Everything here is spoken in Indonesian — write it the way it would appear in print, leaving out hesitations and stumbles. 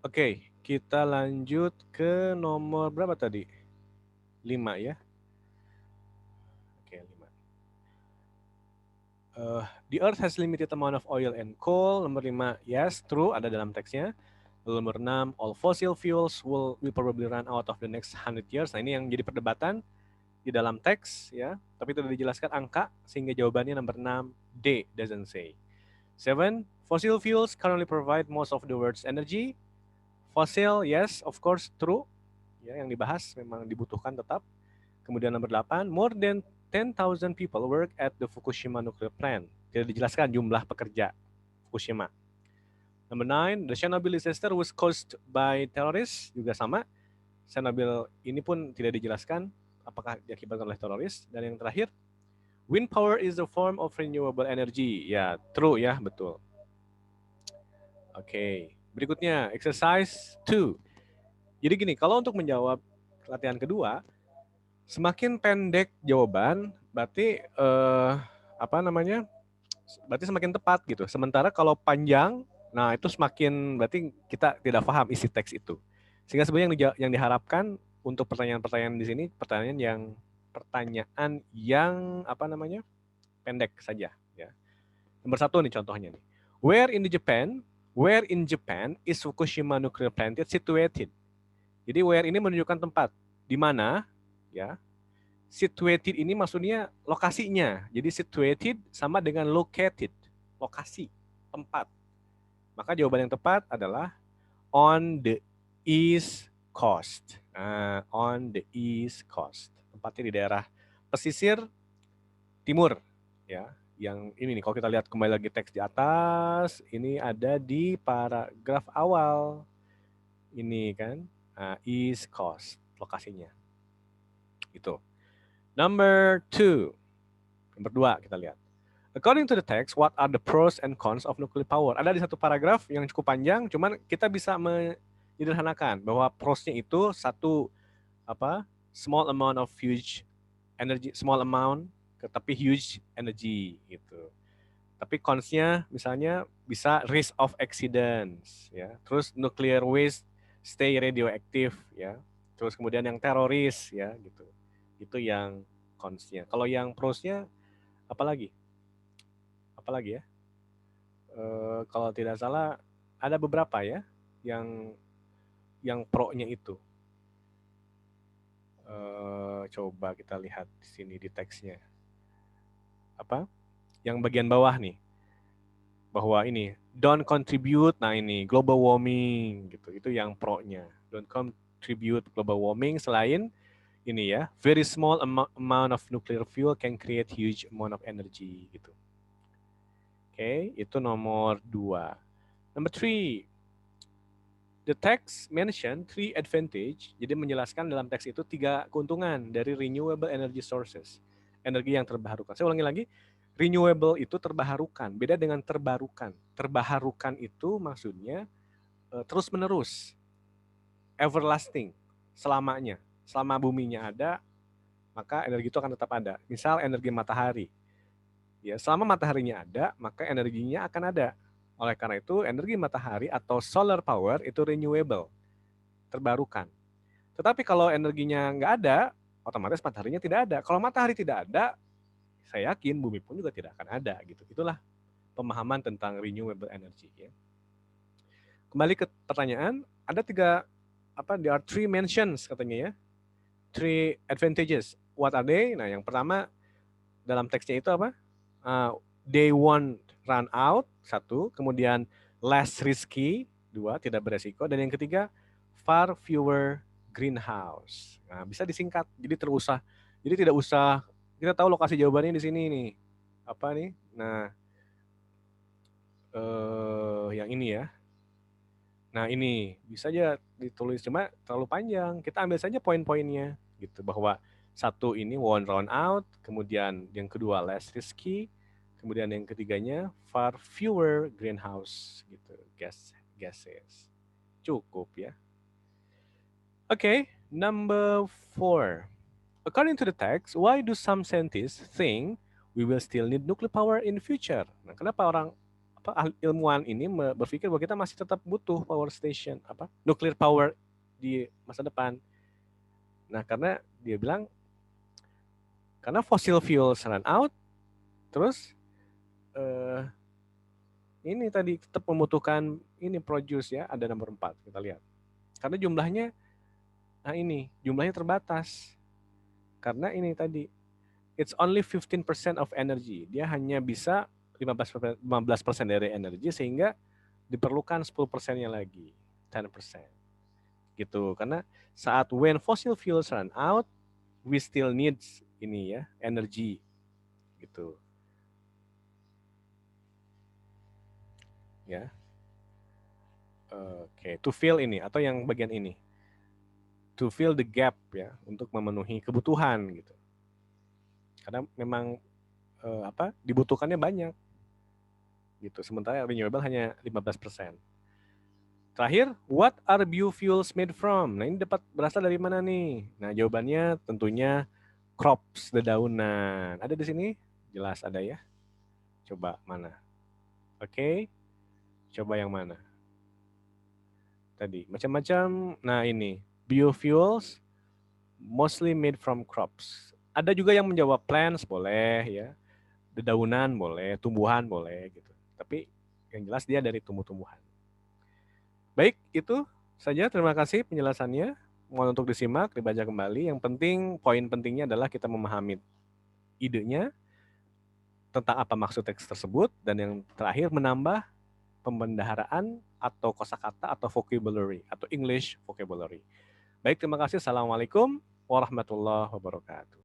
Oke, kita lanjut ke nomor berapa tadi? 5 ya. Oke, 5. The Earth has limited amount of oil and coal. Nomor 5, yes, true, ada dalam teksnya. Lalu nomor 6, all fossil fuels will probably run out of the next 100 years. Nah, ini yang jadi perdebatan di dalam teks ya, tapi tidak dijelaskan angka sehingga jawabannya nomor 6, D, doesn't say. 7, fossil fuels currently provide most of the world's energy. Fossil, yes, of course, true. Ya, yang dibahas memang dibutuhkan tetap. Kemudian nomor 8, more than 10,000 people work at the Fukushima nuclear plant. Tidak dijelaskan jumlah pekerja Fukushima. Number 9, the Chernobyl disaster was caused by terrorists, juga sama. Chernobyl ini pun tidak dijelaskan apakah diakibatkan oleh teroris. Dan yang terakhir, wind power is a form of renewable energy. Ya, true ya, betul. Oke, berikutnya exercise 2. Jadi gini, kalau untuk menjawab latihan kedua, semakin pendek jawaban, berarti apa namanya? Berarti semakin tepat gitu. Sementara kalau panjang, nah itu semakin berarti kita tidak paham isi teks itu. Sehingga sebenarnya yang diharapkan untuk pertanyaan-pertanyaan di sini pertanyaan yang apa namanya? Pendek saja ya. Nomor 1 nih contohnya nih. Where in Japan is Fukushima nuclear plant situated? Jadi where ini menunjukkan tempat di mana ya. Situated ini maksudnya lokasinya. Jadi situated sama dengan located, lokasi, tempat. Maka jawaban yang tepat adalah on the east coast. Nah, on the east coast. Tempatnya di daerah pesisir timur ya. Yang ini nih kalau kita lihat kembali lagi teks di atas, ini ada di paragraf awal. Ini kan east coast lokasinya. Itu. Number 2. Nomor 2 kita lihat. According to the text, what are the pros and cons of nuclear power? Ada di satu paragraf yang cukup panjang, cuman kita bisa menyederhanakan bahwa prosnya itu satu apa small amount of huge energy, small amount tapi huge energy gitu. Tapi consnya misalnya bisa risk of accidents ya. Terus nuclear waste stay radioactive ya. Terus kemudian yang teroris ya gitu. Itu yang consnya. Kalau yang prosnya apalagi? Apalagi ya? Kalau tidak salah ada beberapa ya yang pro-nya itu. Coba kita lihat di sini di teksnya. Apa? Yang bagian bawah nih. Bahwa ini don't contribute, nah ini global warming gitu. Itu yang pro-nya. Don't contribute global warming selain ini ya, very small amount of nuclear fuel can create huge amount of energy gitu. Oke, itu nomor 2. Number 3, the text mention 3 advantage, jadi menjelaskan dalam teks itu 3 keuntungan dari renewable energy sources, energi yang terbarukan. Saya ulangi lagi, renewable itu terbarukan, beda dengan terbarukan. Terbarukan itu maksudnya terus menerus, everlasting, selamanya. Selama buminya ada, maka energi itu akan tetap ada. Misal energi matahari, ya selama mataharinya ada, maka energinya akan ada. Oleh karena itu, energi matahari atau solar power itu renewable, terbarukan. Tetapi kalau energinya nggak ada, otomatis mataharinya tidak ada. Kalau matahari tidak ada, saya yakin bumi pun juga tidak akan ada. Gitu. Itulah pemahaman tentang renewable energy. Ya. Kembali ke pertanyaan, ada 3 apa? There are 3 mentions katanya ya, 3 advantages. What are they? Nah, yang pertama dalam teksnya itu apa? They won't run out, 1. Kemudian less risky, 2. Tidak beresiko. Dan yang ketiga, far fewer greenhouse. Nah, bisa disingkat. Jadi tidak usah kita tahu lokasi jawabannya di sini nih. Apa nih? Nah, yang ini ya. Nah, ini bisa aja ditulis cuma terlalu panjang. Kita ambil saja poin-poinnya gitu bahwa 1 ini won't run out, kemudian yang kedua less risky, kemudian yang ketiganya far fewer greenhouse gitu, gases. Cukup ya. Okay, number 4. According to the text, why do some scientists think we will still need nuclear power in the future? Nah, kenapa ilmuwan ini berpikir bahwa kita masih tetap butuh power station, nuclear power di masa depan. Nah, karena dia bilang karena fossil fuels run out, terus ini tadi tetap membutuhkan ini produce ya, ada nomor 4 kita lihat. Karena jumlahnya jumlahnya terbatas. Karena ini tadi it's only 15% of energy. Dia hanya bisa 15% dari energi, sehingga diperlukan 10%-nya lagi, 10%. Gitu. Karena saat when fossil fuels run out, we still needs ini ya, energy. Gitu. Ya. Oke, to fill ini atau yang bagian ini. To fill the gap ya, untuk memenuhi kebutuhan gitu. Karena memang dibutuhkannya banyak. Gitu. Sementara renewable hanya 15%. Terakhir, what are biofuels made from? Nah, ini dapat berasal dari mana nih? Nah, jawabannya tentunya crops, dedaunan. Ada di sini? Jelas ada ya. Coba mana? Oke. Coba yang mana? Tadi macam-macam. Nah, ini biofuels mostly made from crops. Ada juga yang menjawab plants boleh ya. Dedaunan boleh, tumbuhan boleh gitu. Tapi yang jelas dia dari tumbuh-tumbuhan. Baik, itu saja. Terima kasih penjelasannya. Mohon untuk disimak, dibaca kembali. Yang penting, poin pentingnya adalah kita memahami idenya tentang apa maksud teks tersebut, dan yang terakhir menambah pembendaharaan atau kosakata atau vocabulary atau English vocabulary. Baik, terima kasih. Assalamualaikum warahmatullahi wabarakatuh.